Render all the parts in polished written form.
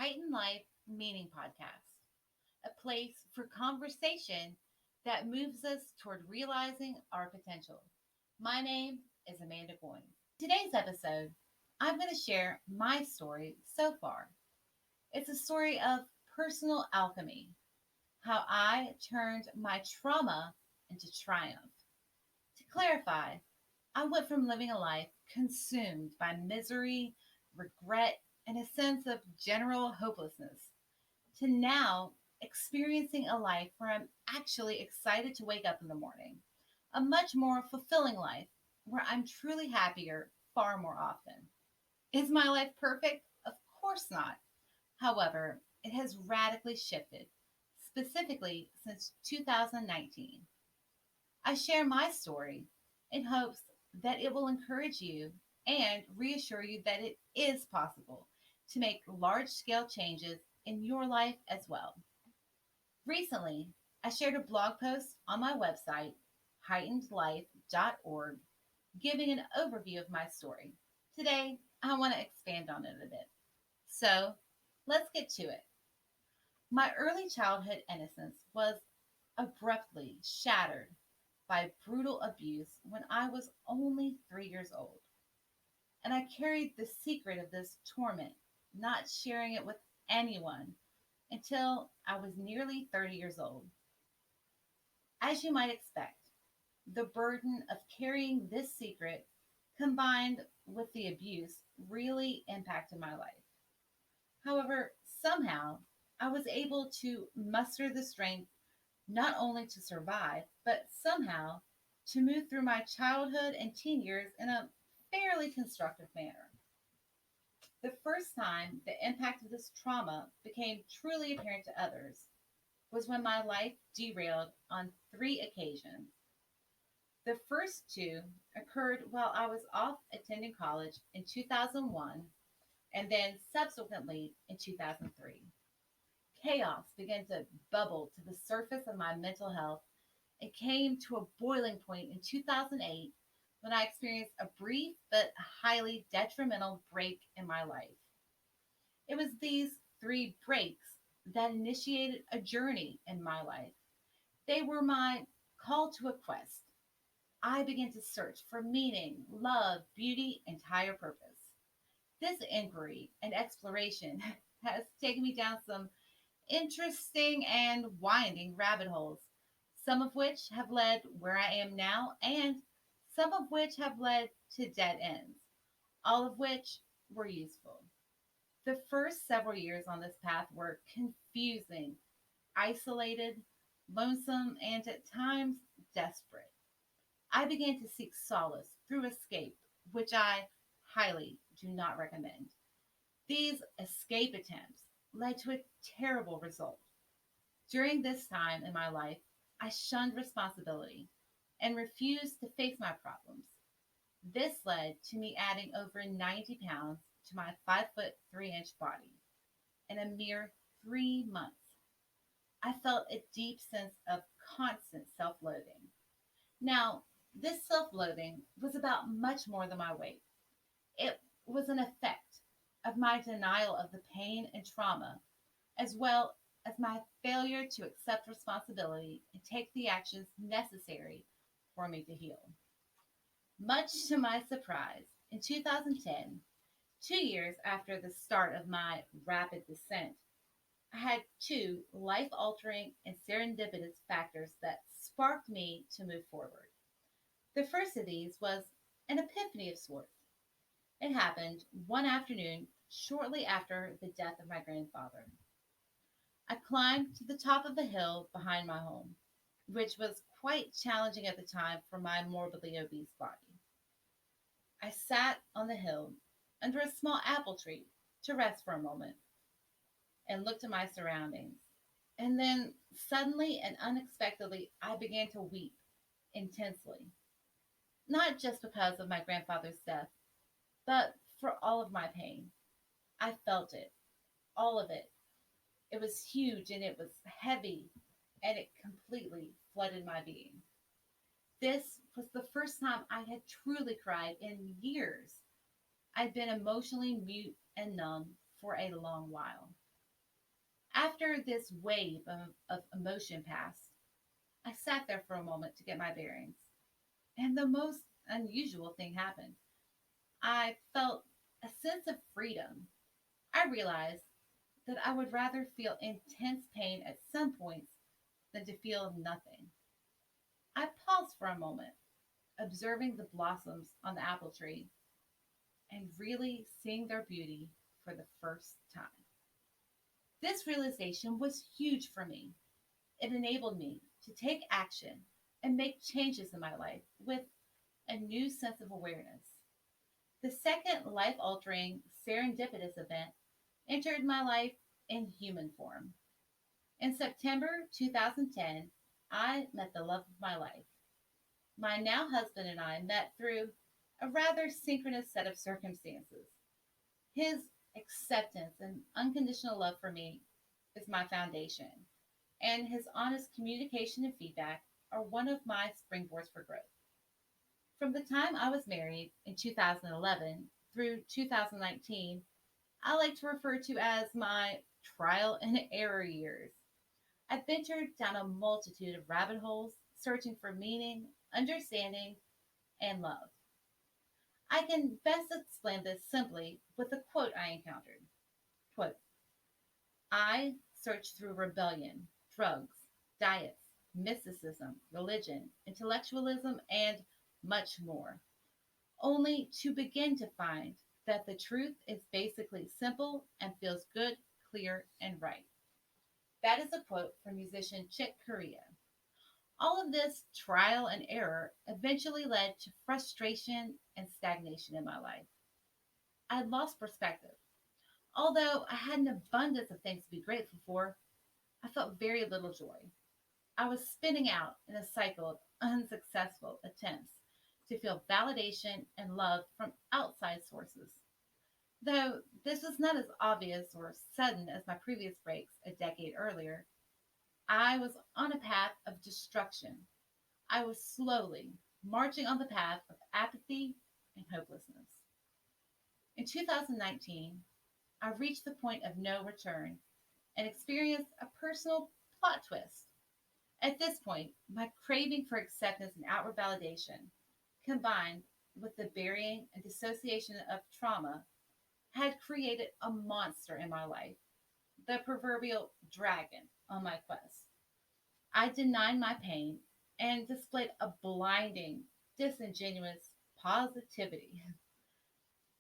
Heightened Life Meaning Podcast, a place for conversation that moves us toward realizing our potential. My name is Amanda Goins. Today's episode, I'm going to share my story so far. It's a story of personal alchemy, how I turned my trauma into triumph. To clarify, I went from living a life consumed by misery, regret, and a sense of general hopelessness to now experiencing a life where I'm actually excited to wake up in the morning. A much more fulfilling life where I'm truly happier far more often. Is my life perfect? Of course not. However, it has radically shifted, specifically since 2019. I share my story in hopes that it will encourage you and reassure you that it is possible to make large scale changes in your life as well. Recently, I shared a blog post on my website, heightenedlife.org, giving an overview of my story. Today, I want to expand on it a bit. So, let's get to it. My early childhood innocence was abruptly shattered by brutal abuse when I was only 3 years old. And I carried the secret of this torment, not sharing it with anyone until I was nearly 30 years old. As you might expect, the burden of carrying this secret combined with the abuse really impacted my life. However, somehow I was able to muster the strength not only to survive, but somehow to move through my childhood and teen years in a fairly constructive manner. The first time the impact of this trauma became truly apparent to others was when my life derailed on three occasions. The first two occurred while I was off attending college in 2001 and then subsequently in 2003. Chaos began to bubble to the surface of my mental health. It came to a boiling point in 2008 when I experienced a brief but highly detrimental break in my life. It was these three breaks that initiated a journey in my life. They were my call to a quest. I began to search for meaning, love, beauty, and higher purpose. This inquiry and exploration has taken me down some interesting and winding rabbit holes, some of which have led where I am now, and some of which have led to dead ends, all of which were useful. The first several years on this path were confusing, isolated, lonesome, and at times desperate. I began to seek solace through escape, which I highly do not recommend. These escape attempts led to a terrible result. During this time in my life, I shunned responsibility and refused to face my problems. This led to me adding over 90 pounds to my 5 foot 3 inch body in a mere 3 months. I felt a deep sense of constant self loathing. Now, this self loathing was about much more than my weight. It was an effect of my denial of the pain and trauma, as well as my failure to accept responsibility and take the actions necessary for me to heal. Much to my surprise, in 2010, 2 years after the start of my rapid descent, I had two life altering and serendipitous factors that sparked me to move forward. The first of these was an epiphany of sorts. It happened one afternoon shortly after the death of my grandfather. I climbed to the top of the hill behind my home, which was quite challenging at the time for my morbidly obese body. I sat on the hill under a small apple tree to rest for a moment and looked at my surroundings. And then suddenly and unexpectedly, I began to weep intensely, not just because of my grandfather's death, but for all of my pain. I felt it, all of it. It was huge and it was heavy and it completely flooded my being. This was the first time I had truly cried in years. I'd been emotionally mute and numb for a long while. After this wave of emotion passed, I sat there for a moment to get my bearings, and the most unusual thing happened. I felt a sense of freedom. I realized that I would rather feel intense pain at some points than to feel nothing. I paused for a moment, observing the blossoms on the apple tree and really seeing their beauty for the first time. This realization was huge for me. It enabled me to take action and make changes in my life with a new sense of awareness. The second life altering serendipitous event entered my life in human form. In September 2010, I met the love of my life. My now husband and I met through a rather synchronous set of circumstances. His acceptance and unconditional love for me is my foundation, and his honest communication and feedback are one of my springboards for growth. From the time I was married in 2011 through 2019, I like to refer to as my trial and error years. I ventured down a multitude of rabbit holes, searching for meaning, understanding, and love. I can best explain this simply with a quote I encountered. Quote, I searched through rebellion, drugs, diets, mysticism, religion, intellectualism, and much more, only to begin to find that the truth is basically simple and feels good, clear, and right. That is a quote from musician Chick Corea. All of this trial and error eventually led to frustration and stagnation in my life. I had lost perspective. Although I had an abundance of things to be grateful for, I felt very little joy. I was spinning out in a cycle of unsuccessful attempts to feel validation and love from outside sources. Though this was not as obvious or sudden as my previous breaks a decade earlier, I was on a path of destruction. I was slowly marching on the path of apathy and hopelessness. In 2019, I reached the point of no return and experienced a personal plot twist. At this point, my craving for acceptance and outward validation, combined with the burying and dissociation of trauma, had created a monster in my life, the proverbial dragon on my quest. I denied my pain and displayed a blinding, disingenuous positivity.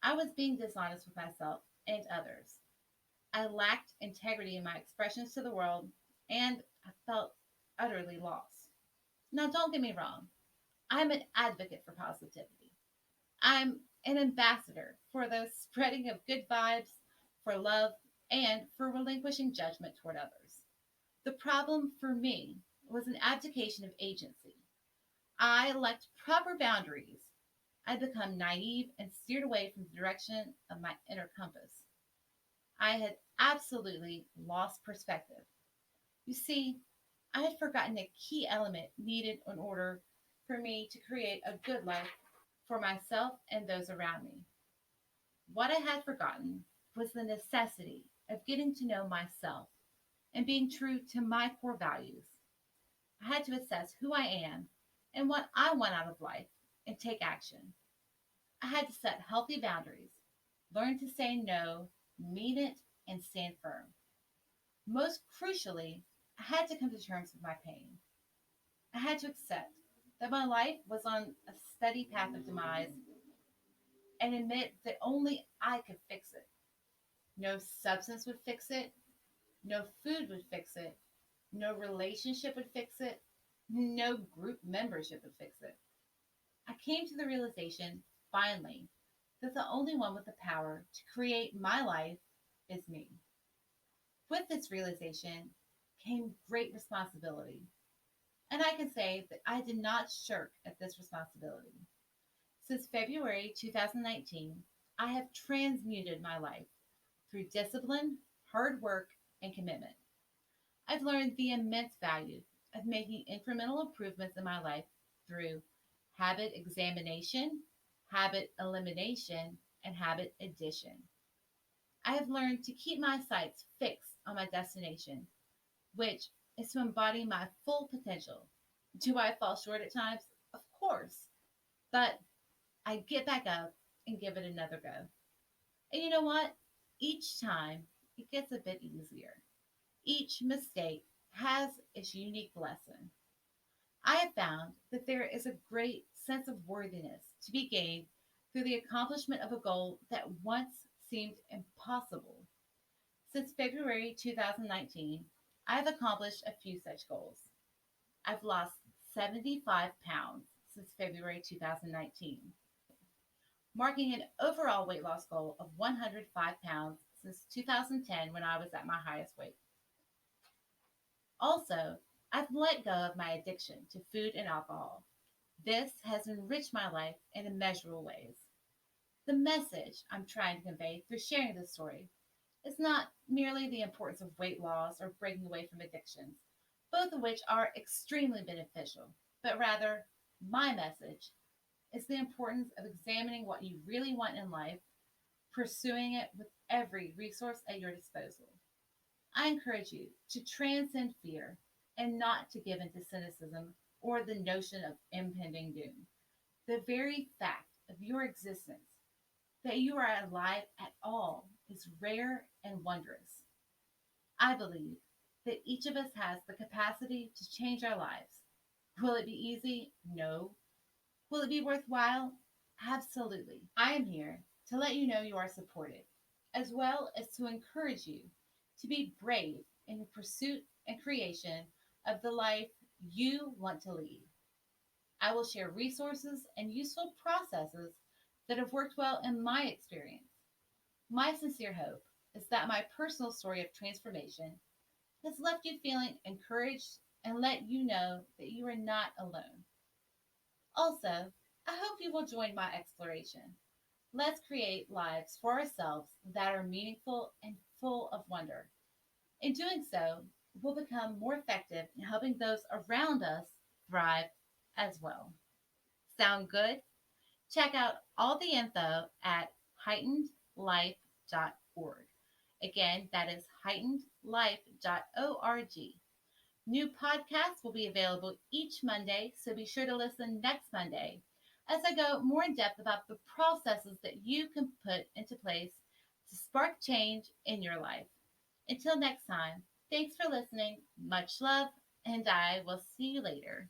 I was being dishonest with myself and others. I lacked integrity in my expressions to the world, and I felt utterly lost. Now, don't get me wrong, I'm an advocate for positivity. I'm an ambassador for the spreading of good vibes, for love, and for relinquishing judgment toward others. The problem for me was an abdication of agency. I lacked proper boundaries. I'd become naive and steered away from the direction of my inner compass. I had absolutely lost perspective. You see, I had forgotten a key element needed in order for me to create a good life for myself and those around me. What I had forgotten was the necessity of getting to know myself and being true to my core values. I had to assess who I am and what I want out of life and take action. I had to set healthy boundaries, learn to say no, mean it, and stand firm. Most crucially, I had to come to terms with my pain. I had to accept that my life was on a steady path of demise and admit that only I could fix it. No substance would fix it, no food would fix it, no relationship would fix it, no group membership would fix it. I came to the realization, finally, that the only one with the power to create my life is me. With this realization came great responsibility, and I can say that I did not shirk at this responsibility. Since February 2019, I have transmuted my life through discipline, hard work, and commitment. I've learned the immense value of making incremental improvements in my life through habit examination, habit elimination, and habit addition. I have learned to keep my sights fixed on my destination, which is to embody my full potential. Do I fall short at times? Of course. But I get back up and give it another go. And you know what? Each time it gets a bit easier. Each mistake has its unique lesson. I have found that there is a great sense of worthiness to be gained through the accomplishment of a goal that once seemed impossible. Since February 2019, I have accomplished a few such goals. I've lost 75 pounds since February 2019, marking an overall weight loss goal of 105 pounds since 2010 when I was at my highest weight. Also, I've let go of my addiction to food and alcohol. This has enriched my life in immeasurable ways. The message I'm trying to convey through sharing this story is not merely the importance of weight loss or breaking away from addictions, both of which are extremely beneficial, but rather, my message is the importance of examining what you really want in life, pursuing it with every resource at your disposal. I encourage you to transcend fear and not to give in to cynicism or the notion of impending doom. The very fact of your existence, that you are alive at all, is rare and wondrous. I believe that each of us has the capacity to change our lives. Will it be easy? No. Will it be worthwhile? Absolutely. I am here to let you know you are supported, as well as to encourage you to be brave in the pursuit and creation of the life you want to lead. I will share resources and useful processes that have worked well in my experience. My sincere hope is that my personal story of transformation has left you feeling encouraged and let you know that you are not alone. Also, I hope you will join my exploration. Let's create lives for ourselves that are meaningful and full of wonder. In doing so, we'll become more effective in helping those around us thrive as well. Sound good? Check out all the info at heightenedlife.org. Again, that is heightenedlife.org. New podcasts will be available each Monday, so be sure to listen next Monday as I go more in depth about the processes that you can put into place to spark change in your life. Until next time, thanks for listening, much love, and I will see you later.